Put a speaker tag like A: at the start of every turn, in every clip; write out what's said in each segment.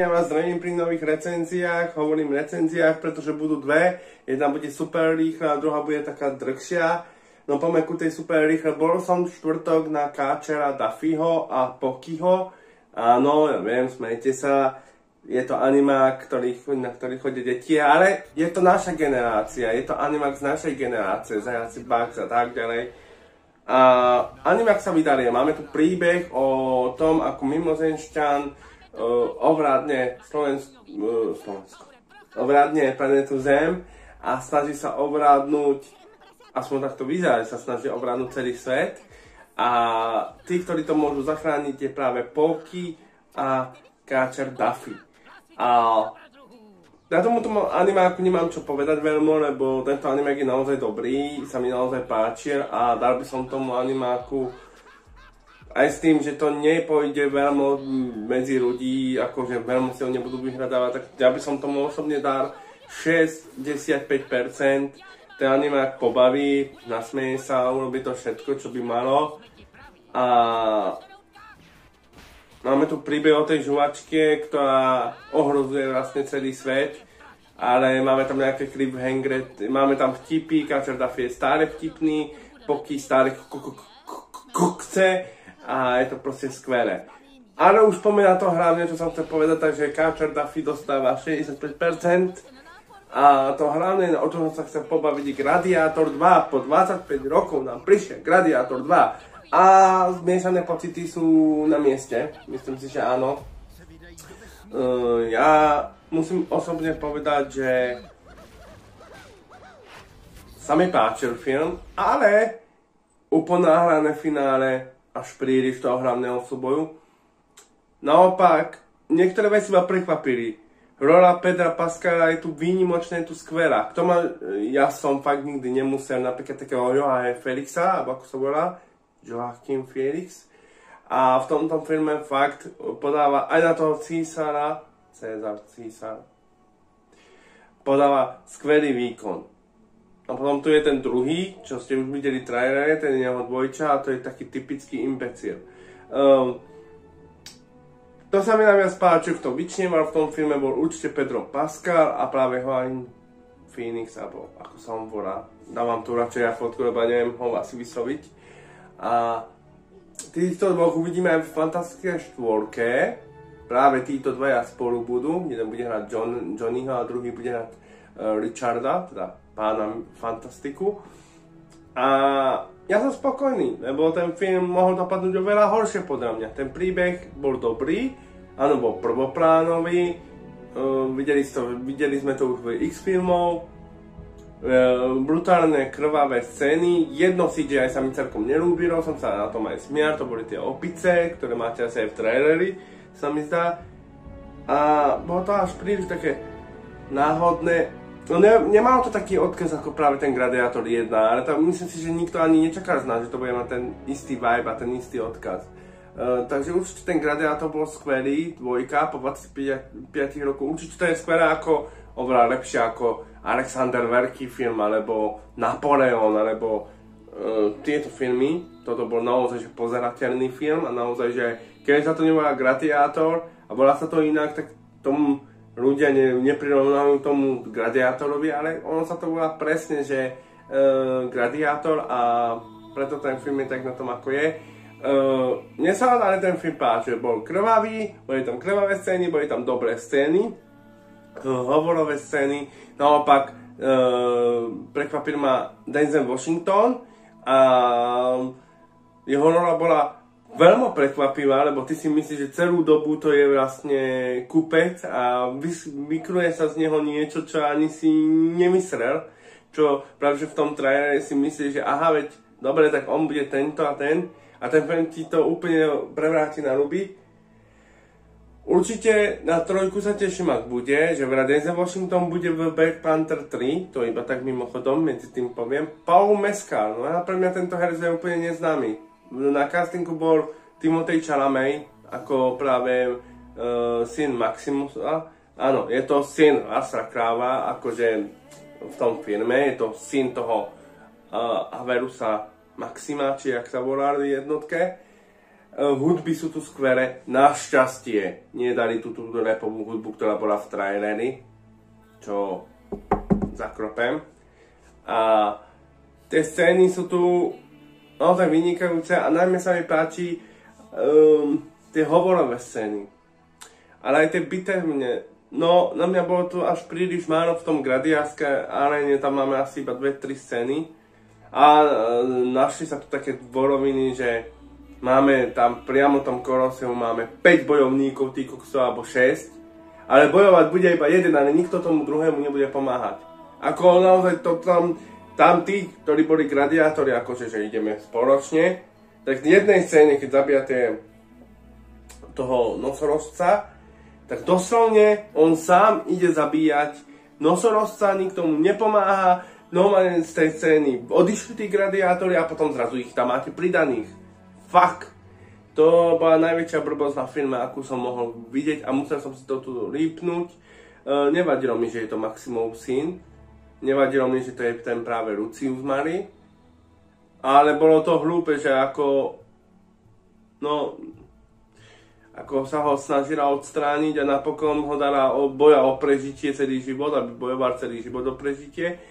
A: ja vás zdravím pri nových recenziách, hovorím recenziách, pretože budú dve. Jedna bude super rýchla, druhá bude taká drhšia. No poďme ku tej super rýchle. Bol som v štvrtok na Káčera Duffyho a Pokyho. Áno, ja viem, smejte sa. Je to animák, na ktorý chodia deti, ale je to naša generácia. Je to animák z našej generácie, Zajaci Bugs a tak ďalej. A animák sa vydarí. Máme tu príbeh o tom, ako mimozemšťan ovládne ovládne planetu Zem a snaží sa ovládnuť, aspoň takto vyzerá, sa snaží ovládnuť celý svet. A tí, ktorí to môžu zachrániť, je práve Poky a Káčer Duffy. A na tomuto animáku nemám čo povedať veľmi, lebo tento animák je naozaj dobrý, sa mi naozaj páči a dal by som tomu animáku aj s tým, že to nepôjde veľmi medzi ľudí, akože veľmi si ho nebudú vyhľadávať, tak ja by som tomu osobne dal 65%. Ten animák pobaví, nasmeje sa, urobí to všetko, čo by malo. A máme tu príbeh o tej žuvačke, ktorá ohrozuje vlastne celý svet, ale máme tam nejaké cliffhangere, máme tam vtipy, Káčer Duffy je stále vtipný, Poky stále kokce a je to proste skvelé. Ale už spomína to hlavne, čo som chcel povedať, takže Káčer Duffy dostáva 65% a to hlavne, o čom sa chcem pobaviť, Gladiátor 2, po 25 rokov nám prišiel Gladiátor 2. A zmiešané pocity sú na mieste, myslím si, že áno. Ja musím osobne povedať, že sa mi páčil film, ale uponáhľané finále až príliš toho hlavného súboju. Naopak, niektoré veci ma prekvapili. Rola Pedra Pascala je tu výnimočná, je tu skvelá. Ja som fakt nikdy nemusel, napríklad takého Joachima Felixa, alebo ako sa volá, Joachim Felix. A v tomto filme fakt podáva aj na toho císara, Císar, podáva skvelý výkon. A potom tu je ten druhý, čo ste už videli traileri, ten jeho dvojča, a to je taký typický imbecil. To sa mi najviac páči, kto vyčneval v tom filme, bol určite Pedro Pascal a práve Joaquin Phoenix, alebo ako sa on volá. Dávam tu radšej ja fotku, lebo neviem ho asi vysloviť. A týchto dvoch uvidíme aj v Fantastické štvorke. Práve títo dvaja spolu budú. Jeden bude hrať Johnnyho a druhý bude hrať Richarda, teda pána Fantastiku. A ja som spokojný, lebo ten film mohol dopadnúť oveľa horšie podľa mňa. Ten príbeh bol dobrý, áno, bol prvoplánový. Videli sme to už v X filmov. Brutálne krvavé scény, jedno CGI sa mi celkom nelúbilo, som sa na tom aj smial, to boli tie opice, ktoré máte asi aj v traileri, sa mi zdá. A bolo to až príliš také náhodné, no nemalo to taký odkaz ako práve ten Gladiátor 1, ale myslím si, že nikto ani nečakal z nás, že to bude mať ten istý vibe a ten istý odkaz. Takže určite ten Gladiátor bol skvelý, dvojka po 25 rokov, určite to je skvelé ako, oveľa lepšie ako Alexander Veľký film, alebo Napoleon, alebo tieto filmy. Toto bol naozaj že pozerateľný film a naozaj, že keď sa to nevolá Gladiátor a volá sa to inak, tak tomu ľudia neprirovnávajú tomu Gladiátorovi, ale ono sa to volá presne, že Gladiátor a preto ten film je tak na tom, ako je. Mne sa ale ten film páčil, bol krvavý, boli tam krvavé scény, boli tam dobré scény, hovorové scény, naopak prekvapil ma Denzel Washington a jeho rola bola veľmi prekvapivá, lebo ty si myslíš, že celú dobu to je vlastne kupec a vykruje sa z neho niečo, čo ani si nemyslel, čo práve že v tom traileri si myslíš, že aha, veď dobre, tak on bude tento a ten film ti to úplne prevráti na ruby. Určite na trojku sa teším, ak bude, že vraj Denzel Washington bude v Black Panther 3, to iba tak mimochodom, medzi tým poviem. Paul Mescal, no a pre mňa tento herec je úplne neznámy. Na castingu bol Timothée Chalamet, ako práve syn Maximusa. Áno, je to syn Russella Crowe, akože v tom filme, je to syn toho Averusa Maxima, či jak sa volá v jednotke. hudby sú tu skvelé, našťastie nedali tú rapovú hudbu, ktorá bola v traileri, čo zakropem. A tie scény sú tu naozaj vynikajúce a najmä sa mi páči tie hovorové scény. Ale aj tie bitevne, no na mňa bolo tu až príliš málo v tom gradiárskej aréne, tam máme asi iba 2-3 scény. A našli sa tu také dvoroviny, že máme tam priamo v tom Koloseu máme 5 bojovníkov, tí kokso, alebo 6. Ale bojovať bude iba jeden, ale nikto tomu druhému nebude pomáhať. Ako naozaj to tam tí, ktorí boli gladiátori, akože že ideme spoločne, tak v jednej scéne, keď zabijate toho nosorožca, tak doslovne on sám ide zabíjať nosorožca, nikto mu nepomáha, normálne z tej scény odišli tí gladiátori a potom zrazu ich tam máte pridaných. Fuck! To bola najväčšia blbosť na filme, akú som mohol vidieť a musel som si to tu lípnuť. Nevadilo mi, že je to Maximov syn. Nevadilo mi, že to je ten práve Lucius Mary. Ale bolo to hlúpe, že ako sa ho snažila odstrániť a napokon ho dala boja o prežitie celý život, aby bojoval celý život o prežitie.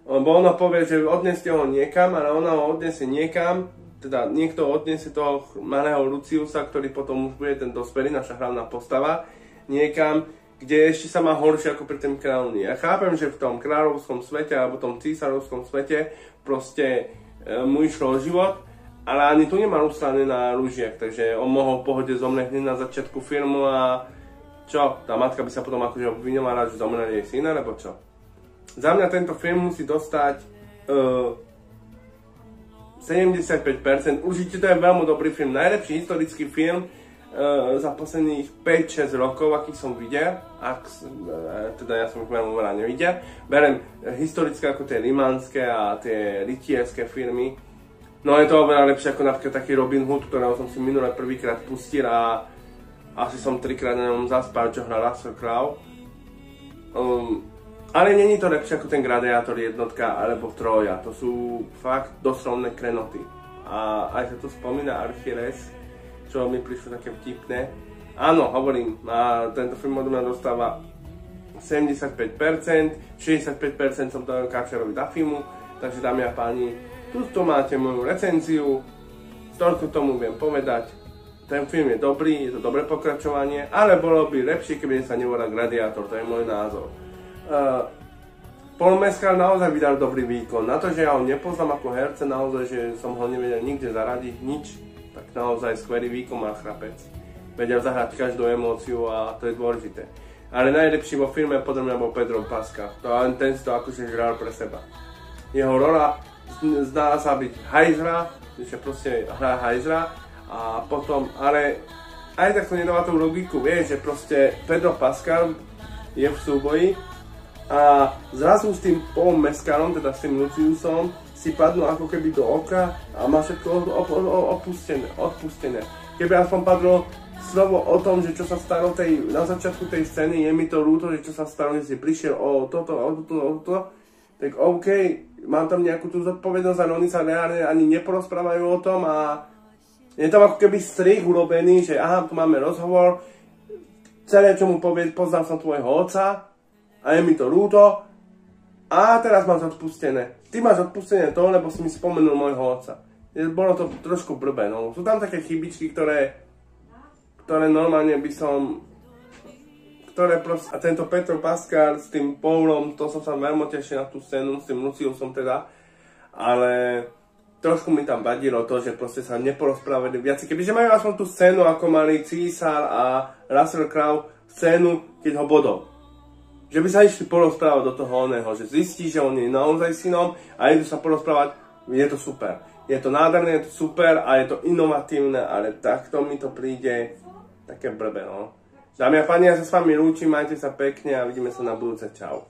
A: Bo ona povie, že odneste ho niekam, ale ona ho odnesie niekam, teda niekto odniesie toho malého Luciusa, ktorý potom už bude ten dospelý, naša hlavná postava, niekam, kde ešte sa má horšie ako pri tým kráľovni. Ja chápem, že v tom kráľovskom svete alebo v tom císarovskom svete proste mu išlo o život, ale ani tu nemá usláne na rúžiach, takže on mohol v pohode zomrieť hneď na začiatku filmu a čo? Tá matka by sa potom akože obviňovala, že zomrel jej syn, alebo čo? Za mňa tento film musí dostať 75%. Určite to je veľmi dobrý film, najlepší historický film za posledných 5-6 rokov, aký som videl, teda ja som ich veľmi veľa nevidel. Berem historické ako tie limánske a tie rytierské filmy. No je to oveľa lepšie ako napríklad taký Robin Hood, ktorého som si minule prvýkrát pustil a asi som 3-krát na ňom zaspal, čo hral Russell Crowe. Ale není to lepšie ako ten Gladiátor jednotka alebo Troja, to sú fakt doslovné krenoty. A aj sa tu spomína Archieles, čo mi prišlo také vtipné. Áno, hovorím, tento film od mňa dostáva 75%, 65% som dal Káčerovi Duffymu, takže dámy a páni, tu máte moju recenziu, toľko tomu viem povedať. Ten film je dobrý, je to dobré pokračovanie, ale bolo by lepšie, keby sa nevolal Gladiátor, to je môj názor. Paul Mescal naozaj vydal dobrý výkon. Na to, že ja ho nepoznám ako herce, naozaj, že som ho nevedel nikde zaradiť, nič, tak naozaj skvelý výkon má chlapec. Vedel zahrať každú emóciu a to je dôležité. Ale najlepší vo filme podľa mňa bol Pedro Pascal. Ten si to akože hral pre seba. Jeho rola zdá sa byť hajzra, že proste hrá hajzra a potom, ale aj tak to nedáva tú logiku, vieš, že proste Pedro Pascal je v súboji a zrazu s tým Paulom Mescalom, teda s tým Luciusom, si padnú ako keby do oka a má všetko odpustené. Keby aspoň padlo slovo o tom, že čo sa stalo na začiatku tej scény, je mi to ľúto, že čo sa stalo, že si prišiel o toto, tak OK, mám tam nejakú tú zodpovednosť, ale oni sa reálne ani neporozprávajú o tom a je tam ako keby strih urobený, že aha, tu máme rozhovor, celé čo mu povie, poznal som tvojho otca a je mi to ľúto a teraz máš odpustené. Ty máš odpustené to, lebo si mi spomenul môjho otca. Bolo to trošku blbé, no. Sú tam také chybičky, ktoré normálne by som... A tento Pedro Pascal s tým Paulom, to som sa veľmi tešil na tú scénu, s tým Luciusom teda, ale trošku mi tam vadilo to, že proste sa neporozprávali viac. Kebyže majú aspoň tú scénu, ako mali Císar a Russell Crowe, scénu, keď ho bodol. Že by sa išli porozprávať do toho oného, že zistí, že on je naozaj synom a idú sa porozprávať, je to super. Je to nádherné, je to super a je to inovatívne, ale takto mi to príde také blbé, no. Dámy a páni, ja sa s vami lúčim, majte sa pekne a vidíme sa na budúce, čau.